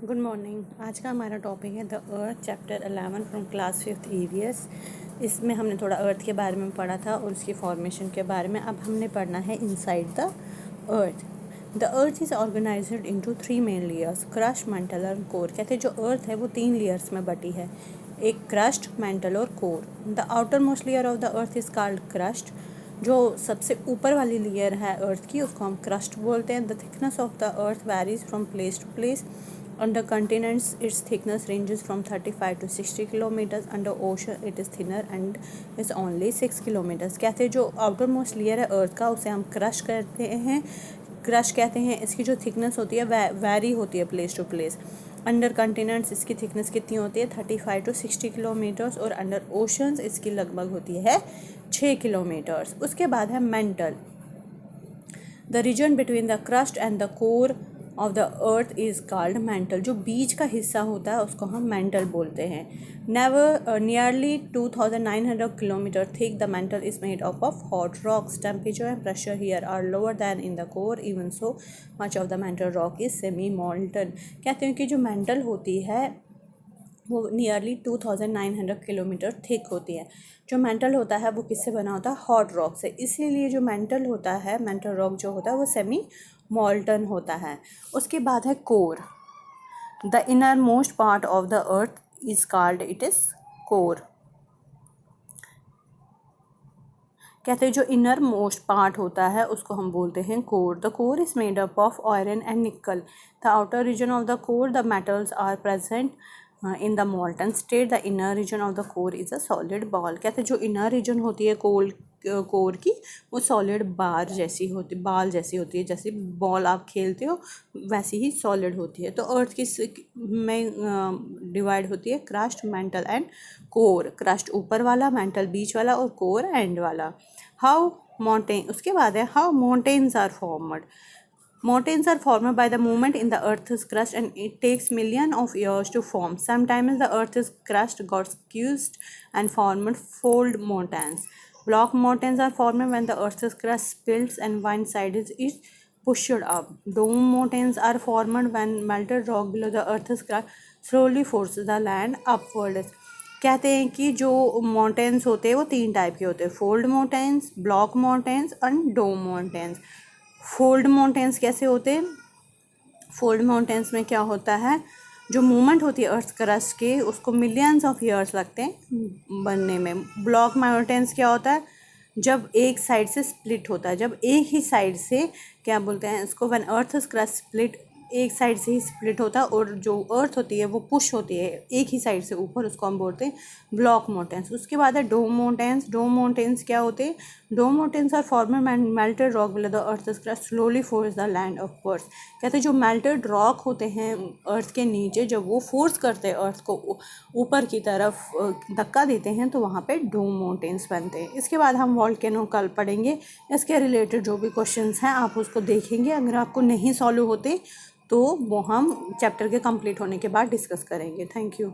Good morning. आज का हमारा टॉपिक है the earth, chapter 11 from class 5th EVS. इसमें हमने थोड़ा अर्थ के बारे में पढ़ा था और उसकी फॉर्मेशन के बारे में। अब हमने पढ़ना है inside the earth. The earth is organised into 3 main layers, crust, mental और कोर। कहते हैं जो अर्थ है वो 3 लेयर्स में बटी है, एक क्रस्ट, मेंटल और core. The outer most layer of the earth is called crust. जो सबसे ऊपर वाली लेयर है अर्थ की उसको हम क्रस्ट बोलते हैं। The thickness of the earth varies from place to place. Under continents, its thickness ranges from 35 to 60 kilometers. Under ocean, it is thinner and is only 6 kilometers. कहते हैं जो आउटर मोस्ट लेयर है अर्थ का उसे हम crush करते हैं, crush कहते हैं। इसकी जो थिकनेस होती है वैरी होती है place to place. Under continents इसकी थिकनेस कितनी होती है 35 to 60 किलोमीटर्स और अंडर ओशंस इसकी लगभग होती है 6 किलोमीटर्स। उसके बाद है mantle. The region between the crust and the core of the earth is called mantle. जो बीच का हिस्सा होता है उसको हम मेंटल बोलते हैं। Nearly 2900 kilometre thick the mantle is made up of hot rocks. Temperature and pressure here are lower than in the core, even so much of the mantle rock is semi molten. कहते हैं कि जो mental होती है वो nearly 2900 kilometre thick होती है। जो मेंटल होता है वो किससे बना होता है, हॉट रॉक से। इसीलिए जो मेंटल होता है, मेंटल रॉक जो होता है वो सेमी मोल्टन होता है। उसके बाद है core. The inner most part of the earth is called it is core. कहते हैं जो इनर मोस्ट पार्ट होता है उसको हम बोलते हैं core. The core is made up of iron and nickel. The outer region of the core the metals are present in the molten state. The inner region of the core is a solid ball. कहते हैं जो inner reason होती है core की वो solid बाल जैसी होती है। जैसे बॉल आप खेलते हो वैसी ही सॉलिड होती है। तो अर्थ की में डिवाइड होती है crust, mantle and core. Crust ऊपर वाला, मेंटल बीच वाला और कोर एंड वाला। हाउ माउंटेन, उसके बाद है how mountains are formed. Mountains are formed by the movement in the earth's crust and it takes millions of years to form. Sometimes the earth's crust got squeezed and formed fold mountains. Block mountains are formed when the earth's crust splits and one side is pushed up. Dome mountains are formed when melted rock below the earth's crust slowly forces the land upwards. कहते हैं कि जो mountains होते हैं वो 3 type के होते हैं, fold mountains, block mountains and dome mountains. Fold mountains कैसे होते हैं, फोल्ड माउंटेन्स में क्या होता है, जो मूवमेंट होती है अर्थ क्रस्ट के उसको मिलियंस ऑफ ईयर्स लगते हैं बनने में। ब्लॉक माउंटेन्स क्या होता है, जब एक साइड से स्प्लिट होता है, जब एक ही साइड से क्या बोलते हैं इसको, व्हेन अर्थ क्रस्ट स्प्लिट, एक साइड से ही स्प्लिट होता है और जो अर्थ होती है वो पुश होती है एक ही साइड से ऊपर, उसको हम बोलते हैं ब्लॉक माउंटेन्स। उसके बाद है डोम माउंटेन्स। डोम माउंटेन्स क्या होते हैं, dome mountains are formed when melted rock below the earth crust slowly force the land upwards. कहते हैं जो मेल्टेड रॉक होते हैं अर्थ के नीचे, जब वो फोर्स करते हैं अर्थ को ऊपर की तरफ धक्का देते हैं तो वहाँ पे डोम माउंटेन्स बनते हैं। इसके बाद हम वोल्केनो कल पढ़ेंगे। इसके रिलेटेड जो भी क्वेश्चंस हैं आप उसको देखेंगे। अगर आपको नहीं सॉल्व होते तो वो हम चैप्टर के कंप्लीट होने के बाद डिस्कस करेंगे। Thank you.